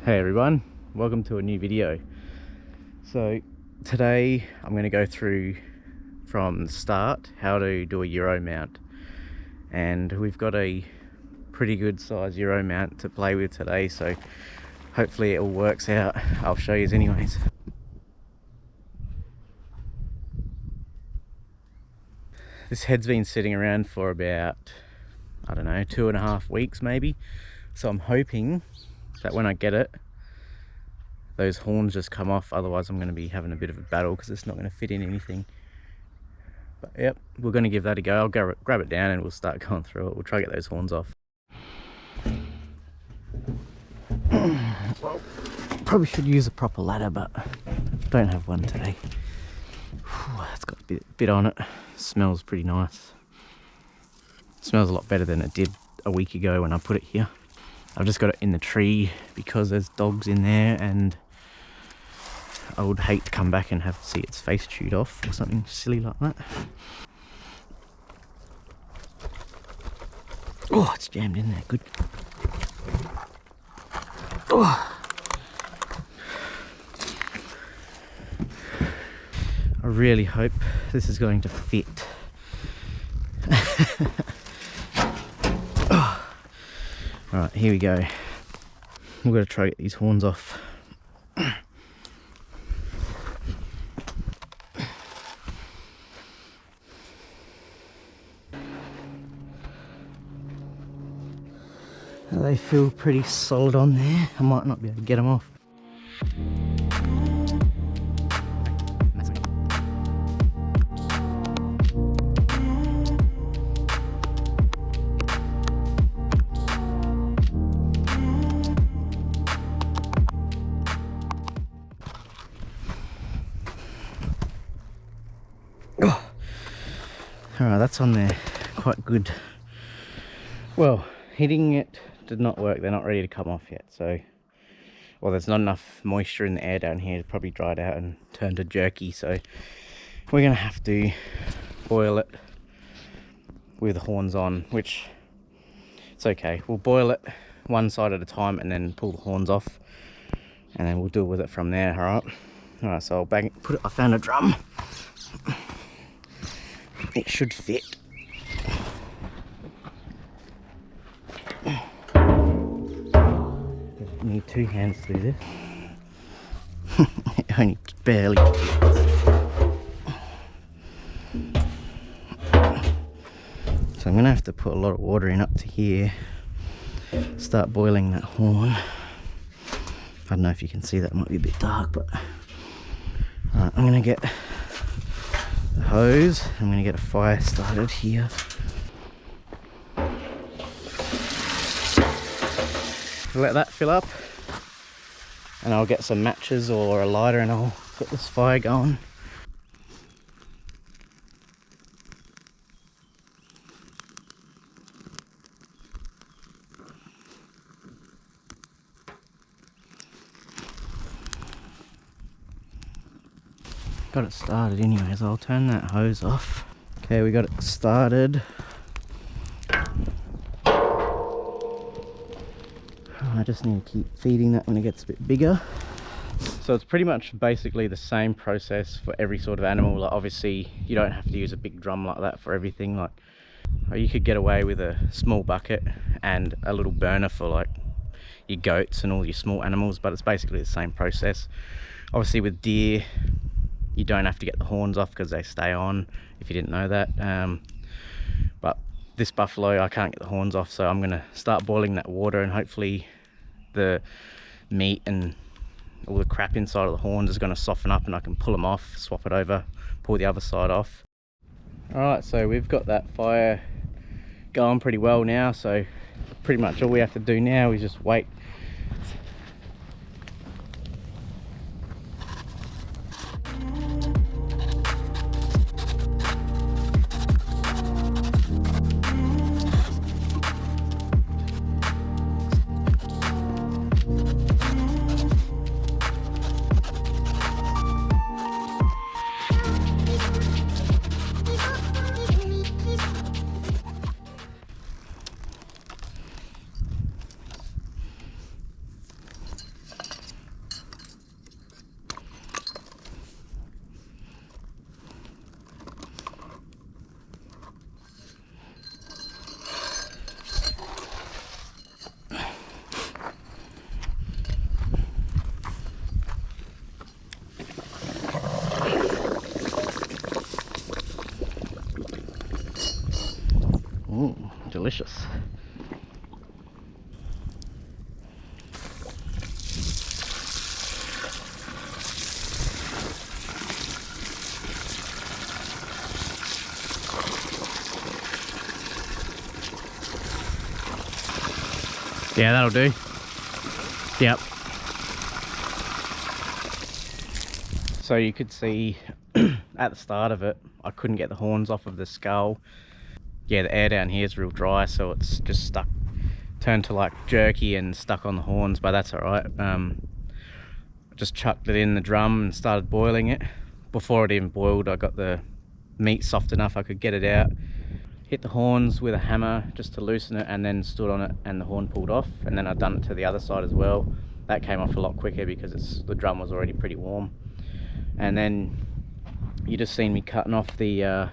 Hey everyone, welcome to a new video. So today I'm going to go through from the start how to do a Euro mount, and we've got a pretty good size Euro mount to play with today, so hopefully it all works out. I'll show you anyways. This head's been sitting around for about, I don't know, 2.5 weeks maybe, so I'm hoping that when I get it, those horns just come off. Otherwise I'm going to be having a bit of a battle because it's not going to fit in anything. But yep, we're going to give that a go. I'll grab it down and we'll start going through it. We'll try to get those horns off. Well, probably should use a proper ladder, but don't have one today. It's got a bit on it. Smells pretty nice. Smells a lot better than it did a week ago when I put it here. I've just got it in the tree because there's dogs in there, and I would hate to come back and have to see its face chewed off or something silly like that. Oh, it's jammed in there, good. Oh. I really hope this is going to fit. Oh. Alright, here we go. We've got to try to get these horns off. They feel pretty solid on there. I might not be able to get them off. Oh. Alright, that's on there quite good. Well, hitting it did not work. They're not ready to come off yet, so well, there's not enough moisture in the air down here to probably dry it out and turn to jerky, so we're gonna have to boil it with the horns on, which it's okay. We'll boil it one side at a time and then pull the horns off, and then we'll deal with it from there. Alright, so I'll bang it, put it. I found a drum. It should fit. Need 2 hands to do this. It only barely fits. So I'm gonna have to put a lot of water in up to here, start boiling that horn. I don't know if you can see, that might be a bit dark, but I'm gonna get the hose. I'm gonna get a fire started here. Let that fill up, and I'll get some matches or a lighter and I'll get this fire going. Got it started anyways. I'll turn that hose off. Okay, we got it started. I just need to keep feeding that when it gets a bit bigger. So it's pretty much basically the same process for every sort of animal. Like, obviously you don't have to use a big drum like that for everything. Like, you could get away with a small bucket and a little burner for like your goats and all your small animals, but it's basically the same process. Obviously with deer you don't have to get the horns off because they stay on, if you didn't know that. But this buffalo, I can't get the horns off, so I'm going to start boiling that water, and hopefully the meat and all the crap inside of the horns is going to soften up and I can pull them off, swap it over, pull the other side off. Alright, so we've got that fire going pretty well now, so pretty much all we have to do now is just wait. delicious. Yeah, that'll do. Yep. So you could see at the start of it, I couldn't get the horns off of the skull. Yeah, the air down here is real dry, so it's just stuck, turned to like jerky and stuck on the horns, but that's all right. I just chucked it in the drum and started boiling it. Before it even boiled, I got the meat soft enough I could get it out. Hit the horns with a hammer just to loosen it, and then stood on it and the horn pulled off. And then I'd done it to the other side as well. That came off a lot quicker because the drum was already pretty warm. And then you just seen me cutting off the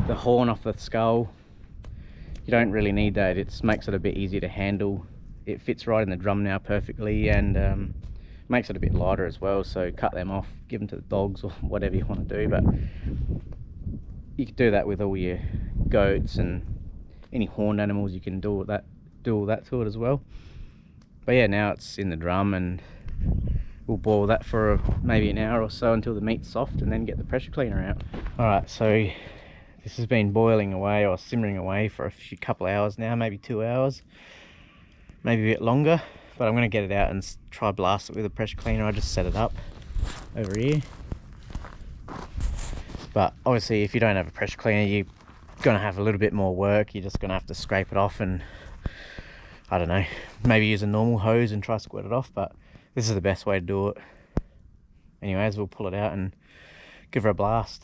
horn off the skull. You don't really need that, it makes it a bit easier to handle. It fits right in the drum now perfectly, and makes it a bit lighter as well. So cut them off, give them to the dogs or whatever you want to do. But you can do that with all your goats and any horned animals. You can do all that to it as well. But yeah, now it's in the drum, and we'll boil that for maybe an hour or so until the meat's soft, and then get the pressure cleaner out. All right, so this has been boiling away or simmering away for a couple of hours now, maybe 2 hours, maybe a bit longer. But I'm going to get it out and try blast it with a pressure cleaner. I just set it up over here. But obviously if you don't have a pressure cleaner, you're going to have a little bit more work. You're just going to have to scrape it off and, I don't know, maybe use a normal hose and try to squirt it off. But this is the best way to do it. Anyways, we'll pull it out and give her a blast.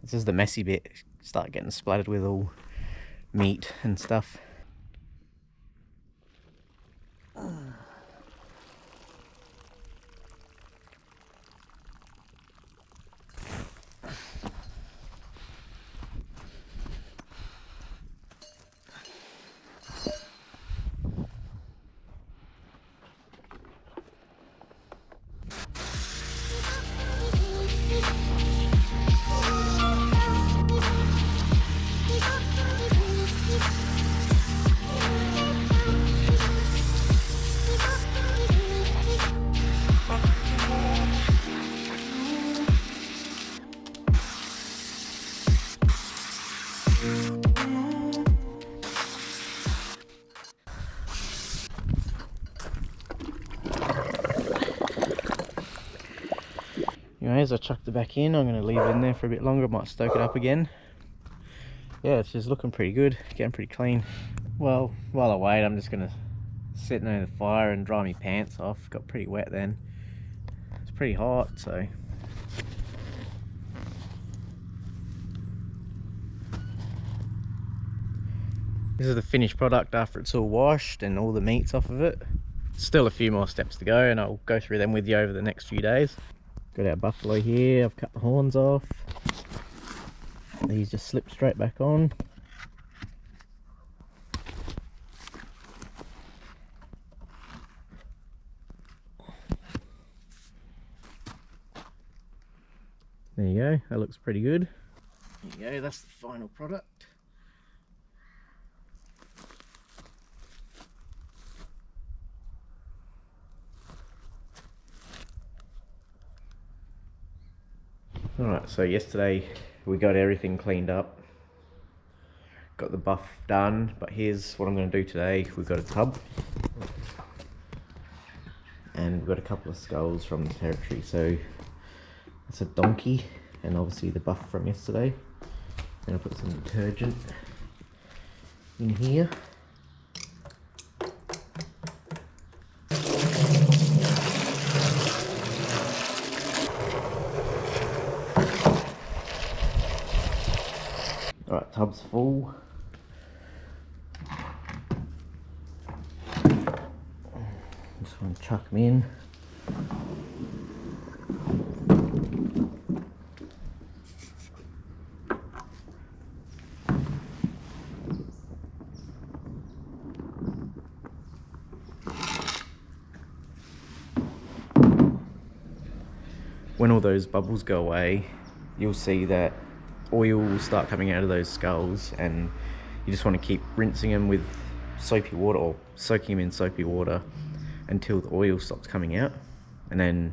This is the messy bit. Start getting splattered with all meat and stuff. Anyways, I chucked it back in. I'm going to leave it in there for a bit longer. I might stoke it up again. Yeah, it's just looking pretty good, getting pretty clean. Well, while I wait, I'm just going to sit near the fire and dry my pants off. Got pretty wet then. It's pretty hot, so. This is the finished product after it's all washed and all the meat's off of it. Still a few more steps to go, and I'll go through them with you over the next few days. Got our buffalo here. I've cut the horns off. These just slip straight back on. There you go, that looks pretty good. There you go, that's the final product. Alright, so yesterday we got everything cleaned up, got the buff done, but here's what I'm going to do today. We've got a tub and we've got a couple of skulls from the territory. So it's a donkey and obviously the buff from yesterday. Then I'll put some detergent in here. Alright, tub's full. Just want to chuck them in. When all those bubbles go away, you'll see that oil will start coming out of those skulls, and You just want to keep rinsing them with soapy water, or soaking them in soapy water until the oil stops coming out. And then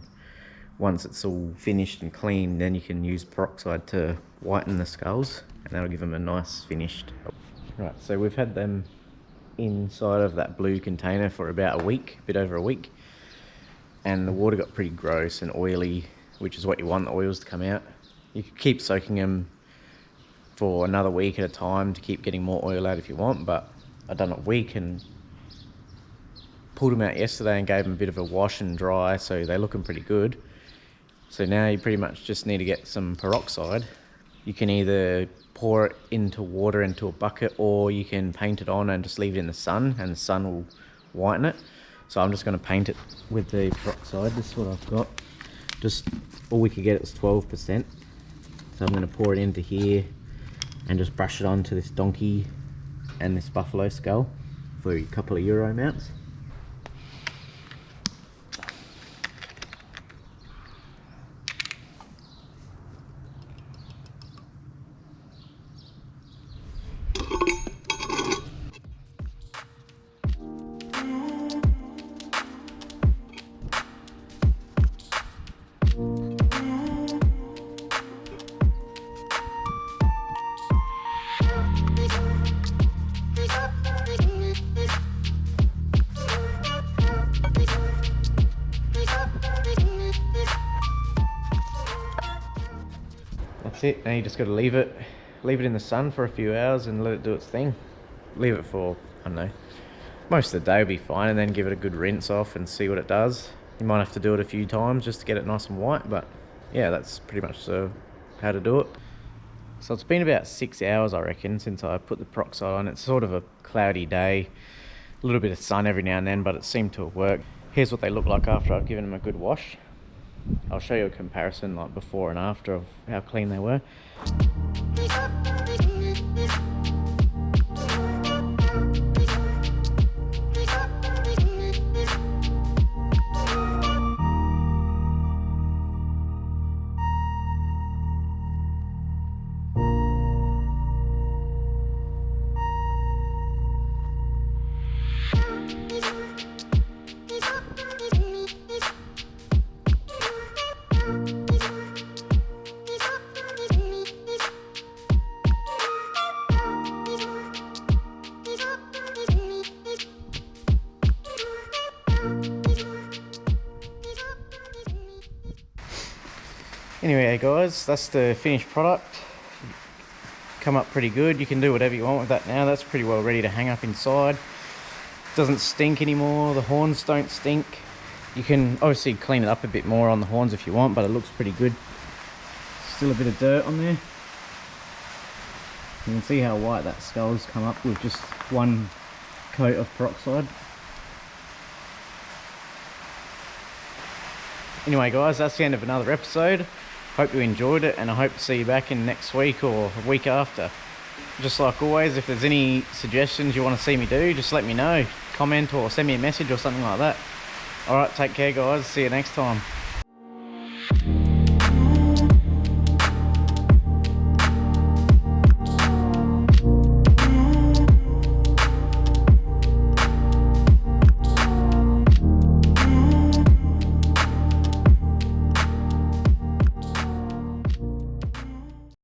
once it's all finished and clean, then you can use peroxide to whiten the skulls, and that'll give them a nice finished. Right, so we've had them inside of that blue container for about a week, a bit over a week, and the water got pretty gross and oily, which is what you want the oils to come out. You could keep soaking them for another week at a time to keep getting more oil out if you want, but I've done a week and pulled them out yesterday and gave them a bit of a wash and dry, so they're looking pretty good. So now you pretty much just need to get some peroxide. You can either pour it into water into a bucket, or you can paint it on and just leave it in the sun, and the sun will whiten it. So I'm just going to paint it with the peroxide. This is what I've got. Just all we could get it was 12%. So I'm going to pour it into here and just brush it onto this donkey and this buffalo skull for a couple of euro amounts. That's it. Now you just got to leave it in the sun for a few hours and let it do its thing. Leave it for, I don't know, most of the day will be fine, and then give it a good rinse off and see what it does. You might have to do it a few times just to get it nice and white, but yeah, that's pretty much how to do it. So it's been about 6 hours, I reckon, since I put the peroxide on. It's sort of a cloudy day, a little bit of sun every now and then, but it seemed to work. Here's what they look like after I've given them a good wash. I'll show you a comparison like before and after of how clean they were. Anyway guys, that's the finished product. Come up pretty good. You can do whatever you want with that now. That's pretty well ready to hang up inside. Doesn't stink anymore. The horns don't stink. You can obviously clean it up a bit more on the horns if you want, but it looks pretty good. Still a bit of dirt on there. You can see how white that skull's come up with just one coat of peroxide. Anyway guys, that's the end of another episode. Hope you enjoyed it, and I hope to see you back in next week or a week after. Just like always, if there's any suggestions you want to see me do, just let me know. Comment or send me a message or something like that. Alright, take care guys. See you next time.